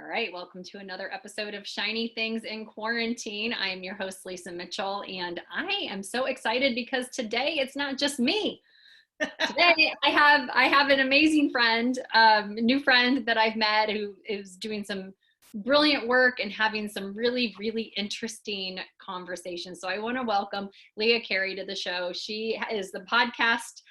All right, welcome to another episode of Shiny Things in Quarantine. I am your host, Lisa Mitchell, and I am so excited because today it's not just me. Today I have an amazing friend, new friend that I've met who is doing some brilliant work and having some really, really interesting conversations. So I want to welcome Leah Carey to the show. She is the podcast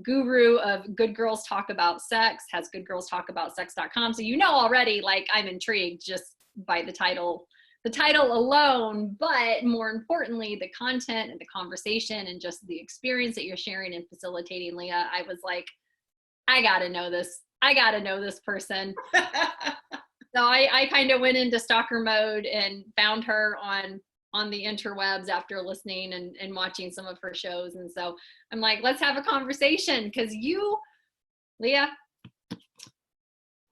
guru of Good Girls Talk About Sex, has goodgirlstalkaboutsex.com. So you know already, like, I'm intrigued just by the title alone, but more importantly, the content and the conversation and just the experience that you're sharing and facilitating, Leah. I was like, I gotta know this. I gotta know this person. So I kind of went into stalker mode and found her on the interwebs after listening and watching some of her shows. And so I'm like, let's have a conversation, because you, Leah,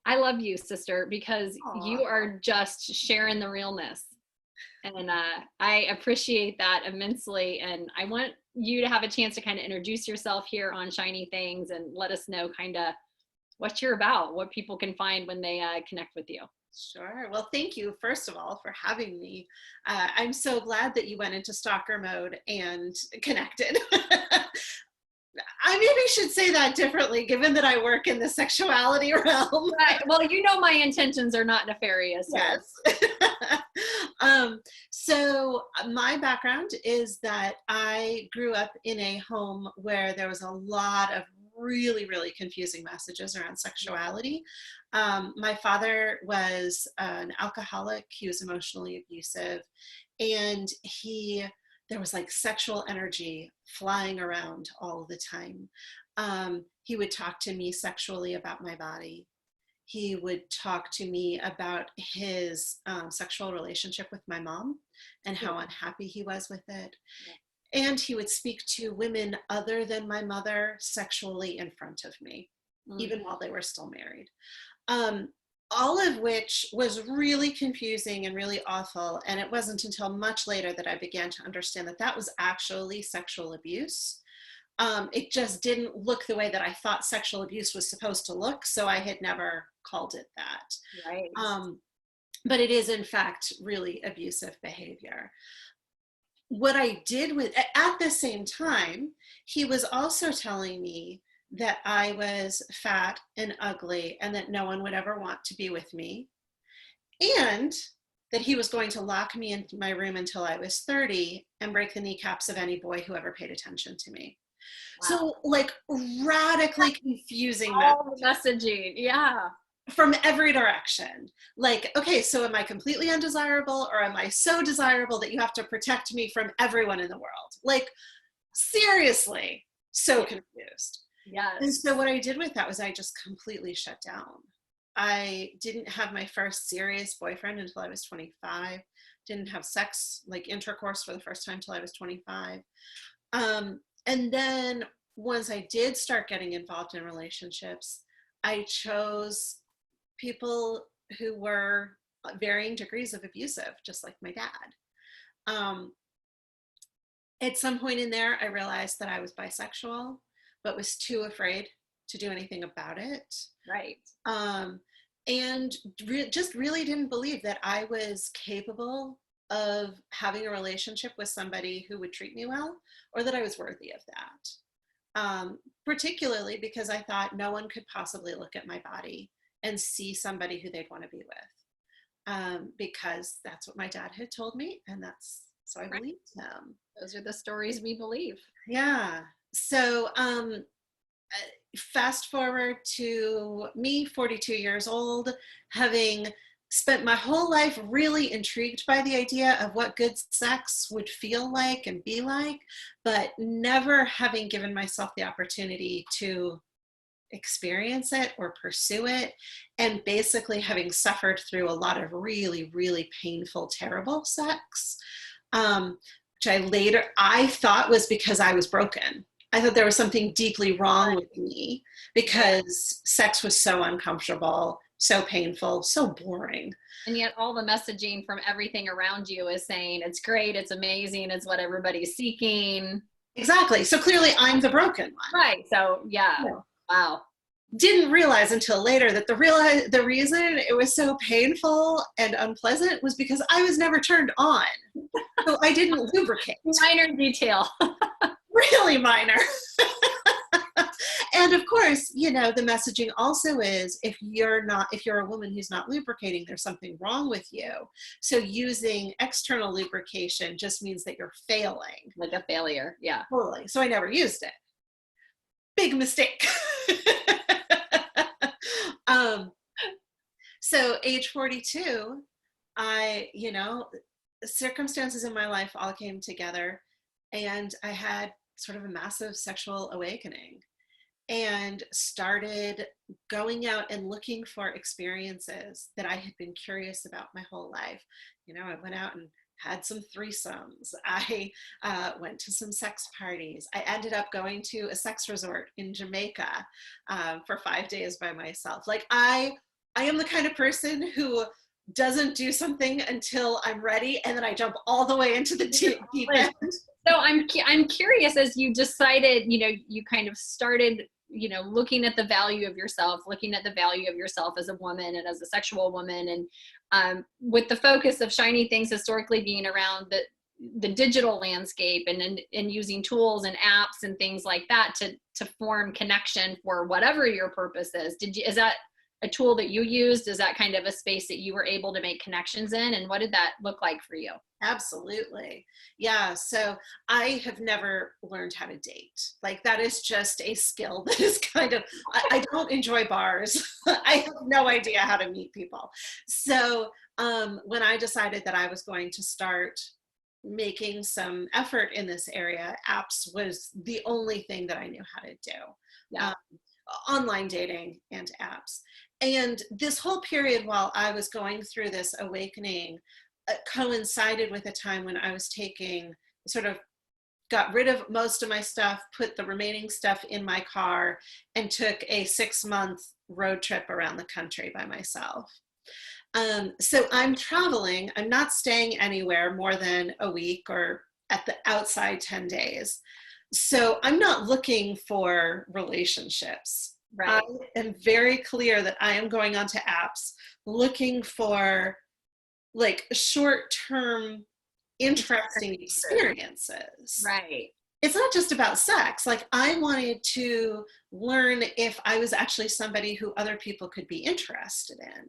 I love you, sister, because Aww. You are just sharing the realness. And I appreciate that immensely. And I want you to have a chance to kind of introduce yourself here on Shiny Things and let us know kind of what you're about, what people can find when they connect with you. Sure. Well, thank you, first of all, for having me. I'm so glad that you went into stalker mode and connected. I maybe should say that differently, given that I work in the sexuality realm. Right. Well, you know my intentions are not nefarious. Yes. So my background is that I grew up in a home where there was a lot of really, really confusing messages around sexuality. My father was an alcoholic. He was emotionally abusive, and there was like sexual energy flying around all the time. He would talk to me sexually about my body. He would talk to me about his sexual relationship with my mom and how unhappy he was with it. And he would speak to women other than my mother sexually in front of me, even while they were still married. All of which was really confusing and really awful. And it wasn't until much later that I began to understand that that was actually sexual abuse. It just didn't look the way that I thought sexual abuse was supposed to look, so I had never called it that. Right. But it is, in fact, really abusive behavior. What I did at the same time, he was also telling me that I was fat and ugly and that no one would ever want to be with me, and that he was going to lock me in my room until I was 30 and break the kneecaps of any boy who ever paid attention to me. Wow. So, like, radically confusing messaging. Yeah. From every direction. Like, okay, so am I completely undesirable, or am I so desirable that you have to protect me from everyone in the world? Like, seriously, so confused. Yes. And so what I did with that was I just completely shut down. I didn't have my first serious boyfriend until I was 25. Didn't have sex, like intercourse, for the first time until I was 25. And then once I did start getting involved in relationships, I chose people who were varying degrees of abusive, just like my dad. At some point in there, I realized that I was bisexual, but was too afraid to do anything about it. Right. And just really didn't believe that I was capable of having a relationship with somebody who would treat me well, or that I was worthy of that. Particularly because I thought no one could possibly look at my body and see somebody who they'd want to be with, because that's what my dad had told me, and so I believed him. Those are the stories we believe. Yeah. So fast forward to me, 42 years old, having spent my whole life really intrigued by the idea of what good sex would feel like and be like, but never having given myself the opportunity to experience it or pursue it, and basically having suffered through a lot of really, really painful, terrible sex, which I thought was because I was broken. I thought there was something deeply wrong with me because sex was so uncomfortable, so painful, so boring. And yet all the messaging from everything around you is saying it's great, it's amazing, it's what everybody's seeking. Exactly. So clearly I'm the broken one. Right. So yeah. Wow. didn't realize until later that the reason it was so painful and unpleasant was because I was never turned on. So I didn't lubricate. Minor detail. Really minor. And of course, you know, the messaging also is if you're a woman who's not lubricating, there's something wrong with you. So using external lubrication just means that you're failing. Like a failure. Yeah. Totally. So I never used it. Big mistake. So age 42, you know, circumstances in my life all came together and I had sort of a massive sexual awakening and started going out and looking for experiences that I had been curious about my whole life. You know, I went out and had some threesomes. I went to some sex parties. I ended up going to a sex resort in Jamaica for 5 days by myself. Like I am the kind of person who doesn't do something until I'm ready, and then I jump all the way into the deep end. So I'm curious, as you decided, you know, you kind of started, you know, looking at the value of yourself, looking at the value of yourself as a woman and as a sexual woman, and with the focus of Shiny Things historically being around the digital landscape and using tools and apps and things like that to form connection for whatever your purpose is. Is that a tool that you used? Is that kind of a space that you were able to make connections in? And what did that look like for you? Absolutely. Yeah. So I have never learned how to date. Like that is just a skill that is kind of, I don't enjoy bars. I have no idea how to meet people. So when I decided that I was going to start making some effort in this area, apps was the only thing that I knew how to do. Yeah. Online dating and apps. And this whole period while I was going through this awakening coincided with a time when I was got rid of most of my stuff, put the remaining stuff in my car, and took a 6-month road trip around the country by myself. So I'm traveling, I'm not staying anywhere more than a week or at the outside 10 days. So I'm not looking for relationships. Right. I am very clear that I am going onto apps looking for like short-term interesting experiences. Right. It's not just about sex. Like I wanted to learn if I was actually somebody who other people could be interested in.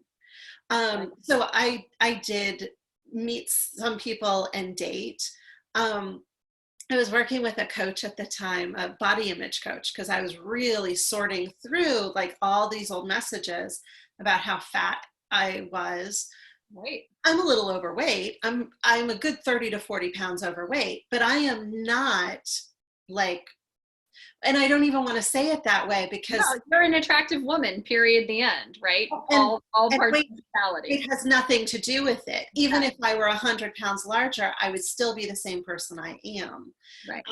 So I did meet some people and date. I was working with a coach at the time, a body image coach, because I was really sorting through like all these old messages about how fat I was. Right. I'm a little overweight. I'm a good 30 to 40 pounds overweight, but I am not like, and I don't even want to say it that way because you're an attractive woman, period, the end, right? All parts of mentality. It has nothing to do with it. Even if I were 100 pounds larger, I would still be the same person I am. Right.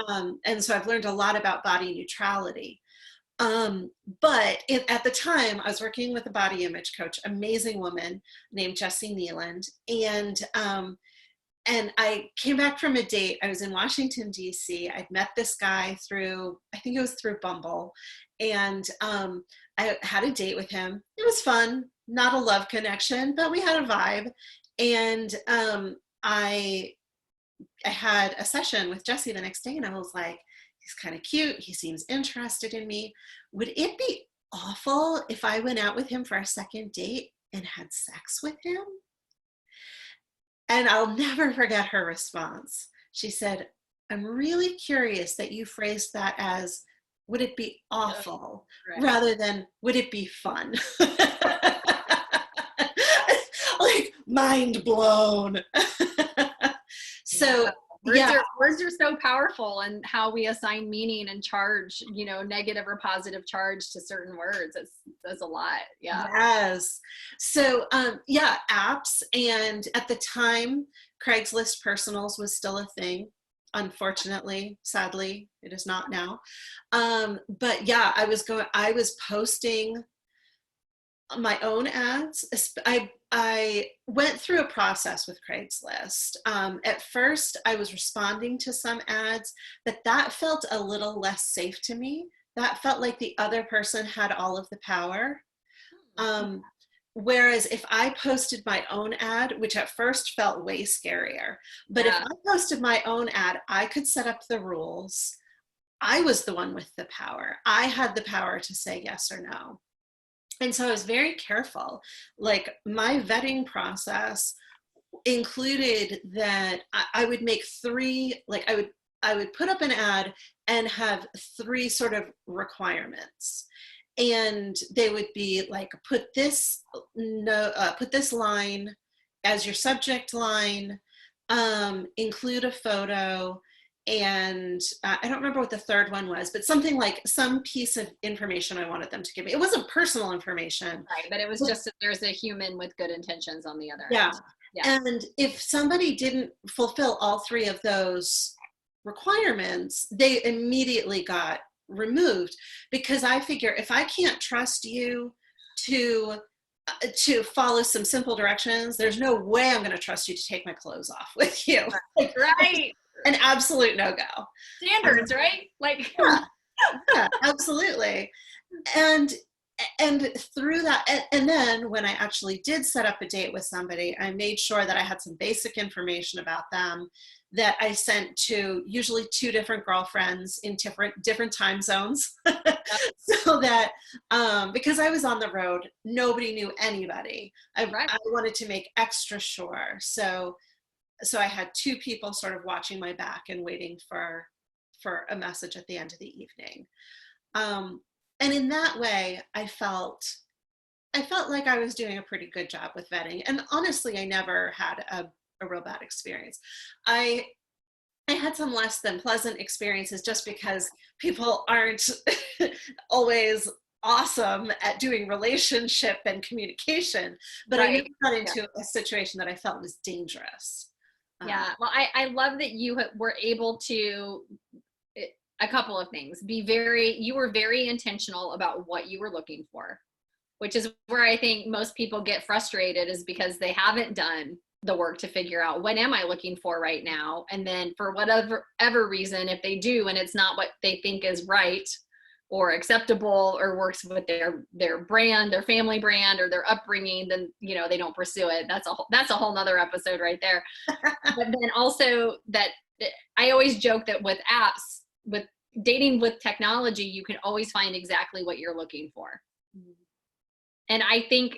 And so I've learned a lot about body neutrality. But at the time, I was working with a body image coach, amazing woman named Jessie Nealand. And I came back from a date. I was in Washington, D.C. I'd met this guy I think it was through Bumble. And I had a date with him. It was fun, not a love connection, but we had a vibe. And I had a session with Jessie the next day, and I was like, he's kind of cute. He seems interested in me. Would it be awful if I went out with him for a second date and had sex with him? And I'll never forget her response. She said, I'm really curious that you phrased that as, would it be awful, rather than, would it be fun? Like, mind blown. So, words are so powerful, and how we assign meaning and charge, you know, negative or positive charge to certain words. That's a lot. Yeah. Yes. So, apps. And at the time, Craigslist personals was still a thing. Unfortunately, sadly, it is not now. But yeah, I was posting my own ads. I went through a process with Craigslist. At first, I was responding to some ads, but that felt a little less safe to me that felt like the other person had all of the power. Hmm. Whereas if I posted my own ad, which at first felt way scarier, but if Yeah. I posted my own ad, I could set up the rules. I was the one with the power. I had the power to say yes or no. And so I was very careful. Like my vetting process included that I would make three, like I would put up an ad and have three sort of requirements. And they would be like, put this no, put this line as your subject line, include a photo, and I don't remember what the third one was, but something like some piece of information I wanted them to give me. It wasn't personal information. Right. But it was just that there's a human with good intentions on the other Yeah. end. Yeah. And if somebody didn't fulfill all three of those requirements, they immediately got removed, because I figure if I can't trust you to follow some simple directions, there's no way I'm going to trust you to take my clothes off with you. Like, Right. an absolute no-go. Standards, right? Like, Yeah, yeah, absolutely. And through that, and then when I actually did set up a date with somebody, I made sure that I had some basic information about them that I sent to usually two different girlfriends in different time zones, so that because I was on the road, nobody knew anybody. right. I wanted to make extra sure, so I had two people sort of watching my back and waiting for a message at the end of the evening. And in that way, I felt like I was doing a pretty good job with vetting. And honestly, I never had a real bad experience. I had some less than pleasant experiences just because people aren't always awesome at doing relationship and communication. But I never Right. got Yeah. into a situation that I felt was dangerous. Yeah. Well, I love that you were able to, a couple of things, you were very intentional about what you were looking for, which is where I think most people get frustrated, is because they haven't done the work to figure out, what am I looking for right now? And then for whatever reason, if they do, and it's not what they think is right or acceptable or works with their brand, their family brand, or their upbringing, then, they don't pursue it. That's a whole nother episode right there. But then also that I always joke that with apps, with dating with technology, you can always find exactly what you're looking for. And I think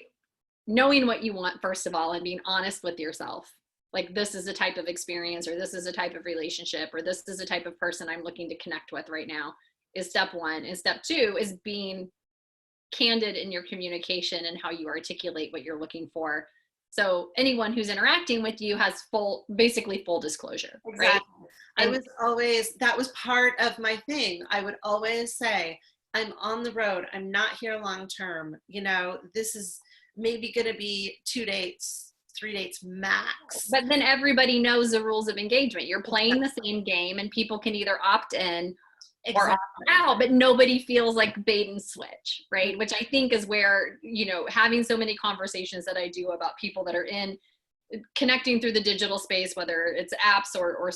knowing what you want, first of all, and being honest with yourself, like, this is the type of experience, or this is a type of relationship, or this is the type of person I'm looking to connect with right now, is step one. And step two is being candid in your communication and how you articulate what you're looking for. So anyone who's interacting with you has basically full disclosure. Exactly. Right? That was part of my thing. I would always say, I'm on the road. I'm not here long term. This is maybe going to be 2 dates, 3 dates max. But then everybody knows the rules of engagement. You're playing the same game, and people can either opt in or opt out, but nobody feels like bait and switch, right? Which I think is where, having so many conversations that I do about people that are in connecting through the digital space, whether it's apps or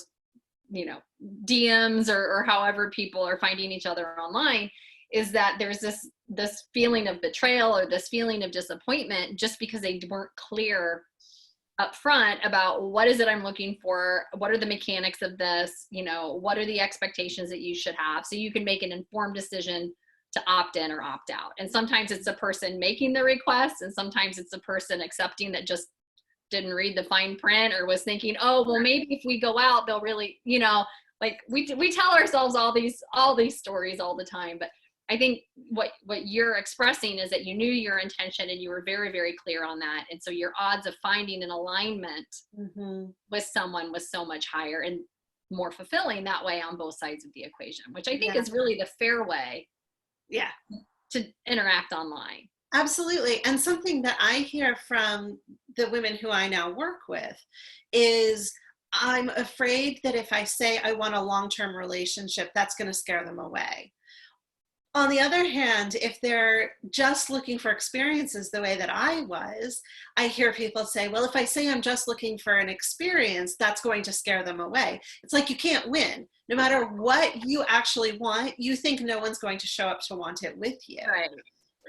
DMs or however people are finding each other online, is that there's this feeling of betrayal or this feeling of disappointment just because they weren't clear up front about, what is it I'm looking for? What are the mechanics of this? What are the expectations that you should have? So you can make an informed decision to opt in or opt out. And sometimes it's a person making the request, and sometimes it's a person accepting that just didn't read the fine print, or was thinking, oh, well, maybe if we go out, they'll really, like we tell ourselves all these stories all the time. But I think what you're expressing is that you knew your intention, and you were very, very clear on that. And so your odds of finding an alignment with someone was so much higher and more fulfilling that way on both sides of the equation, which I think is really the fair way to interact online. Absolutely. And something that I hear from the women who I now work with is, I'm afraid that if I say I want a long-term relationship, that's going to scare them away. On the other hand, if they're just looking for experiences the way that I was, I hear people say, well, if I say I'm just looking for an experience, that's going to scare them away. It's like you can't win. No matter what you actually want, you think no one's going to show up to want it with you. Right.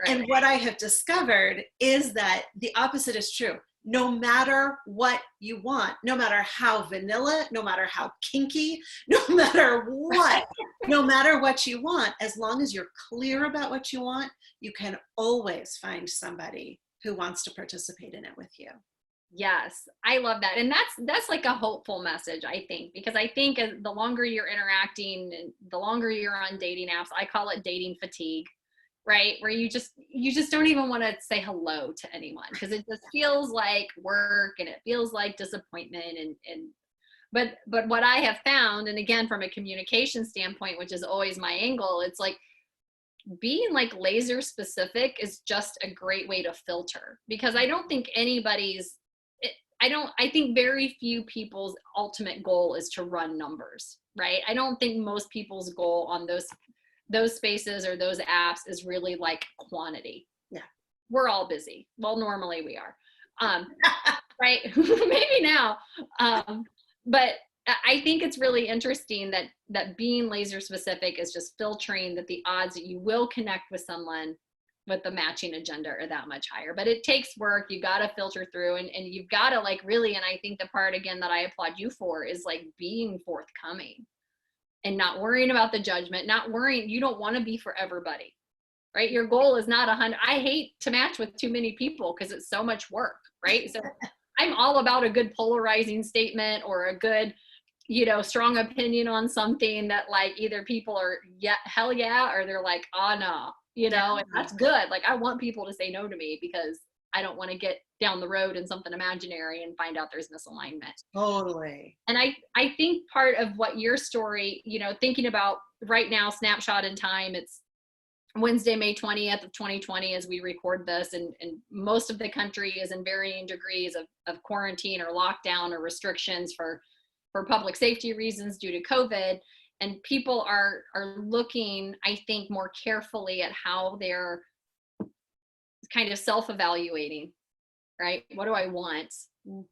And what I have discovered is that the opposite is true. No matter what you want, no matter how vanilla, no matter how kinky, no matter what, no matter what you want, as long as you're clear about what you want, you can always find somebody who wants to participate in it with you. Yes, I love that. And that's like a hopeful message, I think, because I think the longer you're interacting, the longer you're on dating apps, I call it dating fatigue, right? Where you just don't even want to say hello to anyone because it just feels like work and it feels like disappointment but what I have found, and again from a communication standpoint, which is always my angle, it's like being like laser specific is just a great way to filter, because I don't think I think very few people's ultimate goal is to run numbers, right? I don't think most people's goal on those spaces or those apps is really like quantity. Yeah. We're all busy. Well, normally we are. Right? Maybe now. But I think it's really interesting that being laser specific is just filtering that the odds that you will connect with someone with the matching agenda are that much higher. But it takes work. You got to filter through and you've got to like really, and I think the part again that I applaud you for is like being forthcoming and not worrying about the judgment, not worrying. You don't want to be for everybody, right? Your goal is not 100. I hate to match with too many people because it's so much work, right? So I'm all about a good polarizing statement or a good, strong opinion on something that like either people are hell yeah, or they're like, oh no, and that's good. Like I want people to say no to me because I don't want to get down the road in something imaginary and find out there's misalignment. Totally. And I think part of what your story, thinking about right now, snapshot in time, it's Wednesday, May 20th of 2020 as we record this, and most of the country is in varying degrees of quarantine or lockdown or restrictions for public safety reasons due to COVID. And people are looking, I think, more carefully at how they're kind of self-evaluating, right? What do I want?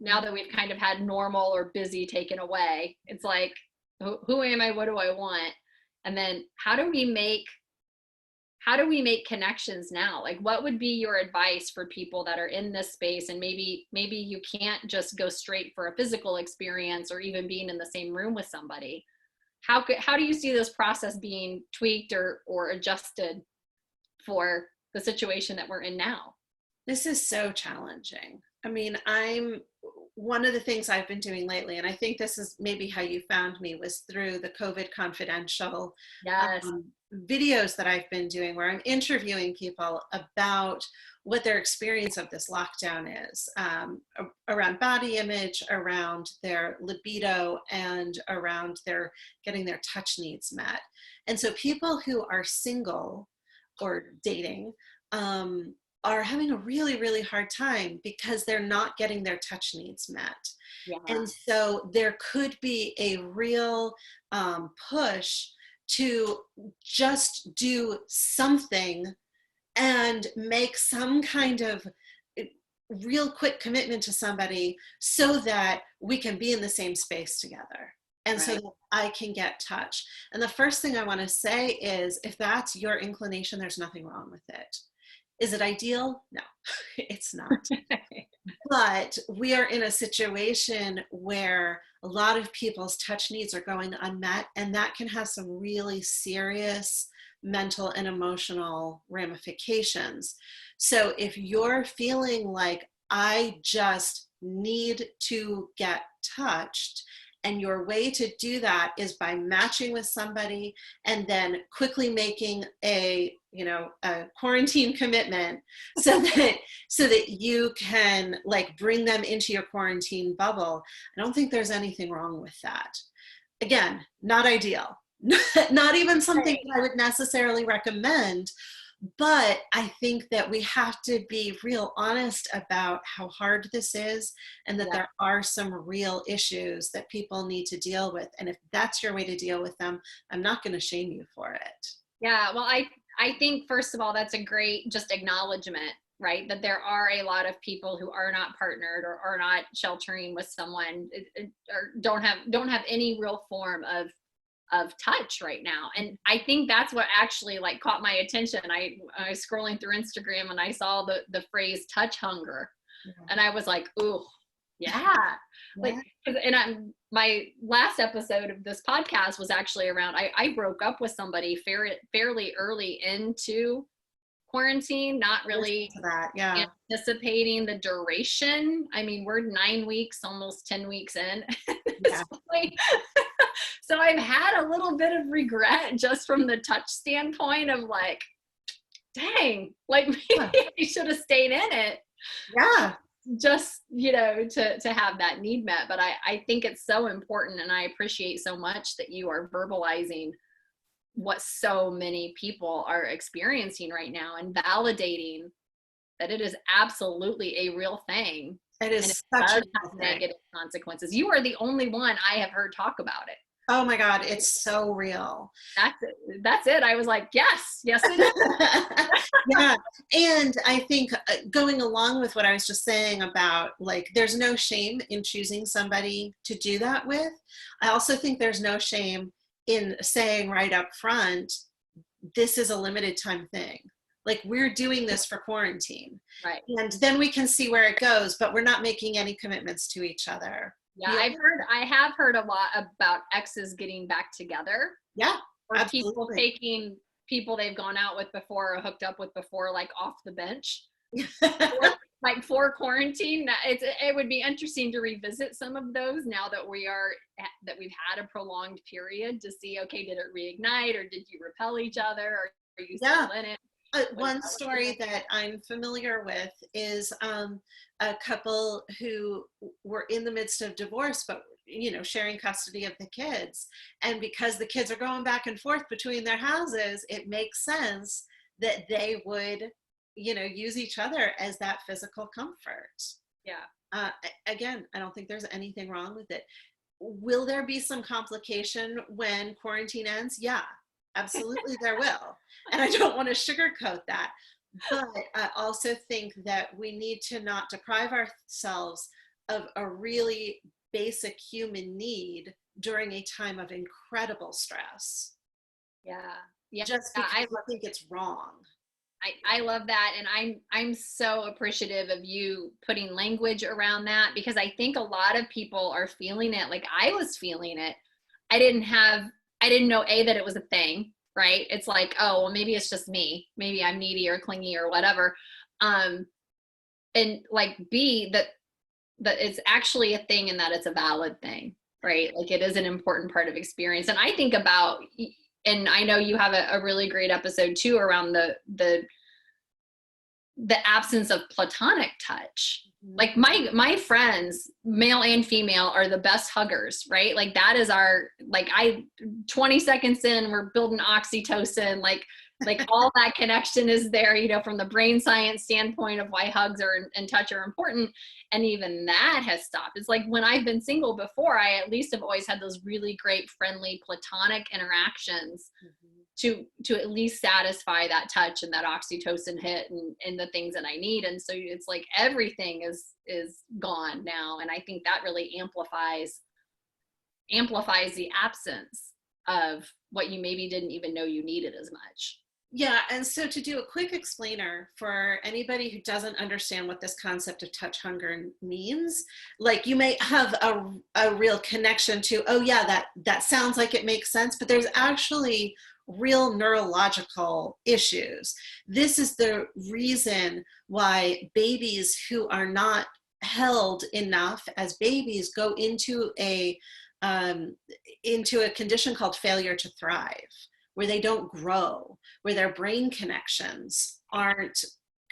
Now that we've kind of had normal or busy taken away, it's like, who am I? What do I want? And then how do we make connections now? Like, what would be your advice for people that are in this space? And maybe you can't just go straight for a physical experience or even being in the same room with somebody. How do you see this process being tweaked or adjusted for the situation that we're in now? This is so challenging. I mean, one of the things I've been doing lately, and I think this is maybe how you found me, was through the COVID Confidential videos that I've been doing, where I'm interviewing people about what their experience of this lockdown is, around body image, around their libido, and around their getting their touch needs met. And so people who are single or dating are having a really, really hard time because they're not getting their touch needs met. Yeah. And so there could be a real push to just do something and make some kind of real quick commitment to somebody so that we can be in the same space together. And so that I can get touch. And the first thing I want to say is, if that's your inclination, there's nothing wrong with it. Is it ideal? No, it's not. But we are in a situation where a lot of people's touch needs are going unmet, and that can have some really serious mental and emotional ramifications. So if you're feeling like, I just need to get touched, and your way to do that is by matching with somebody and then quickly making a quarantine commitment so that you can like bring them into your quarantine bubble. I don't think there's anything wrong with that. Again, not ideal, not even something that I would necessarily recommend. But I think that we have to be real honest about how hard this is, and that there are some real issues that people need to deal with. And if that's your way to deal with them, I'm not going to shame you for it. Yeah, well, I think, first of all, that's a great just acknowledgement, right? That there are a lot of people who are not partnered or are not sheltering with someone, or don't have any real form of touch right now. And I think that's what actually like caught my attention. I was scrolling through Instagram and I saw the phrase touch hunger. Yeah. And I was like, ooh, yeah. Like, and my last episode of this podcast was actually around, I broke up with somebody fairly early into quarantine, not really anticipating the duration. I mean, we're 9 weeks, almost 10 weeks in. Yeah. So I've had a little bit of regret just from the touch standpoint of like, dang, like maybe I should have stayed in it. Yeah. Just, to have that need met. But I think it's so important, and I appreciate so much that you are verbalizing what so many people are experiencing right now and validating that it is absolutely a real thing. It is and it such does have negative consequences. You are the only one I have heard talk about it. Oh my God, it's so real. That's it. I was like, yes, it is. Yeah. And I think going along with what I was just saying about like, there's no shame in choosing somebody to do that with. I also think there's no shame in saying right up front, this is a limited time thing. Like, we're doing this for quarantine. Right. And then we can see where it goes, but we're not making any commitments to each other. Yeah, I have heard a lot about exes getting back together. Yeah, or absolutely. people taking people they've gone out with before or hooked up with before, like off the bench, like for quarantine. It would be interesting to revisit some of those now that we've had a prolonged period to see, okay, did it reignite, or did you repel each other, or are you still in it? One story that I'm familiar with is a couple who were in the midst of divorce, but sharing custody of the kids. And because the kids are going back and forth between their houses, it makes sense that they would, use each other as that physical comfort. Yeah. Again, I don't think there's anything wrong with it. Will there be some complication when quarantine ends? Yeah. Absolutely, there will. And I don't want to sugarcoat that. But I also think that we need to not deprive ourselves of a really basic human need during a time of incredible stress. Yeah. Just because I think it's wrong. I love that. And I'm so appreciative of you putting language around that, because I think a lot of people are feeling it like I was feeling it. I didn't know that it was a thing, right? It's like, oh, well, maybe it's just me. Maybe I'm needy or clingy or whatever. And like B, that it's actually a thing and that it's a valid thing, right? Like, it is an important part of experience. And I think about, and I know you have a really great episode too around the absence of platonic touch. Like my friends, male and female, are the best huggers, right? Like, that is 20 seconds in, we're building oxytocin, like all that connection is there, from the brain science standpoint of why hugs and touch are important. And even that has stopped. It's like, when I've been single before, I at least have always had those really great, friendly, platonic interactions to at least satisfy that touch and that oxytocin hit and the things that I need. And so it's like everything is gone now. And I think that really amplifies the absence of what you maybe didn't even know you needed as much. Yeah. And so, to do a quick explainer for anybody who doesn't understand what this concept of touch hunger means, like, you may have a real connection to, oh yeah, that sounds like it makes sense, but there's actually real neurological issues. This is the reason why babies who are not held enough as babies go into a condition called failure to thrive, where they don't grow, where their brain connections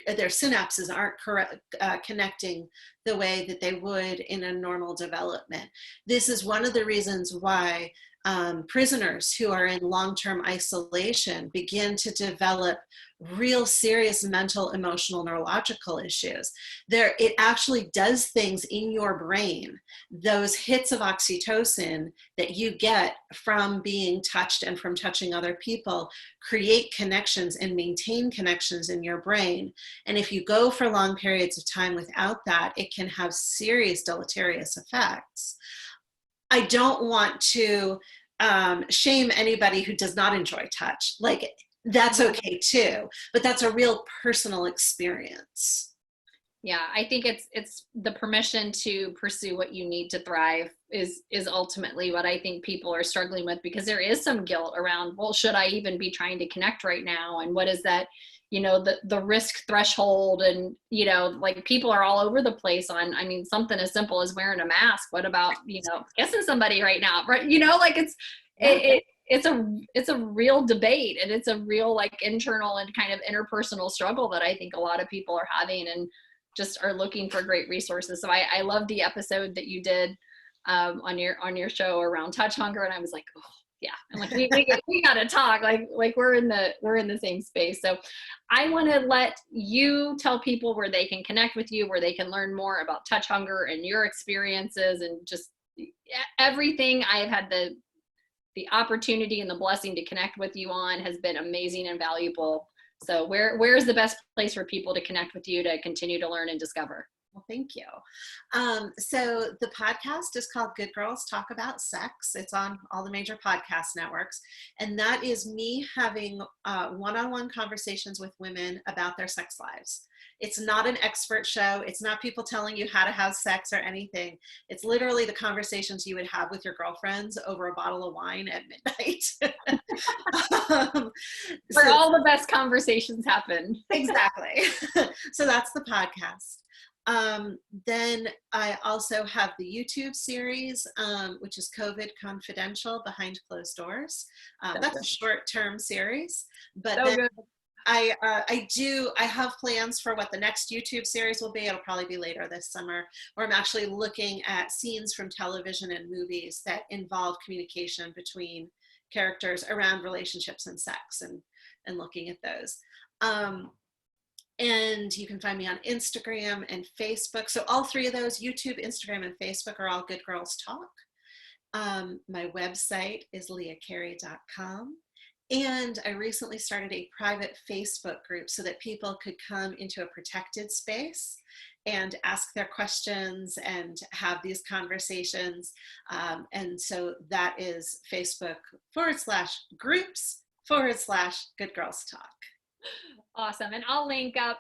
their synapses aren't connecting the way that they would in a normal development. This is one of the reasons why prisoners who are in long-term isolation begin to develop real serious mental, emotional, neurological issues. It actually does things in your brain. Those hits of oxytocin that you get from being touched and from touching other people create connections and maintain connections in your brain. And if you go for long periods of time without that, it can have serious deleterious effects. I don't want to shame anybody who does not enjoy touch. Like, that's okay too, but that's a real personal experience. Yeah, I think it's the permission to pursue what you need to thrive is ultimately what I think people are struggling with, because there is some guilt around, well, should I even be trying to connect right now? And what is that, the risk threshold? And, like, people are all over the place on, I mean, something as simple as wearing a mask. What about, kissing somebody right now? Right. Like it's a real debate, and it's a real, like, internal and kind of interpersonal struggle that I think a lot of people are having, and just are looking for great resources. So I love the episode that you did on your show around touch hunger, and I was like, oh yeah, I'm like, we gotta talk, like we're in the same space. So I want to let you tell people where they can connect with you, where they can learn more about touch hunger and your experiences, and just everything I have had the opportunity and the blessing to connect with you on has been amazing and valuable. So where's the best place for people to connect with you to continue to learn and discover? Well, thank you. So the podcast is called Good Girls Talk About Sex. It's on all the major podcast networks. And that is me having one-on-one conversations with women about their sex lives. It's not an expert show. It's not people telling you how to have sex or anything. It's literally the conversations you would have with your girlfriends over a bottle of wine at midnight. Where all the best conversations happen. Exactly. So that's the podcast. Then I also have the YouTube series, which is COVID Confidential, Behind Closed Doors. That's a short-term series, but then I have plans for what the next YouTube series will be. It'll probably be later this summer, where I'm actually looking at scenes from television and movies that involve communication between characters around relationships and sex, and looking at those. And you can find me on Instagram and Facebook. So all three of those, YouTube, Instagram, and Facebook, are all Good Girls Talk. My website is leahcarey.com. And I recently started a private Facebook group so that people could come into a protected space and ask their questions and have these conversations. And so that is Facebook.com/groups/Good Girls Talk. Awesome. And I'll link up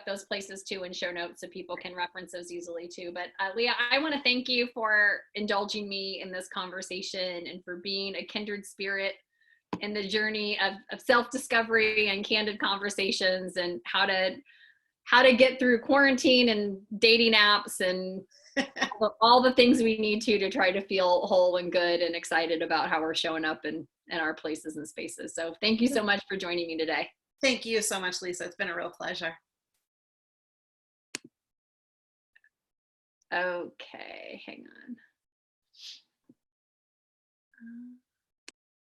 those places too in show notes so people can reference those easily too. But Leah, I want to thank you for indulging me in this conversation and for being a kindred spirit in the journey of self-discovery and candid conversations, and how to get through quarantine and dating apps and all the things we need to try to feel whole and good and excited about how we're showing up in our places and spaces. So thank you so much for joining me today. Thank you so much, Lisa. It's been a real pleasure. Okay, hang on.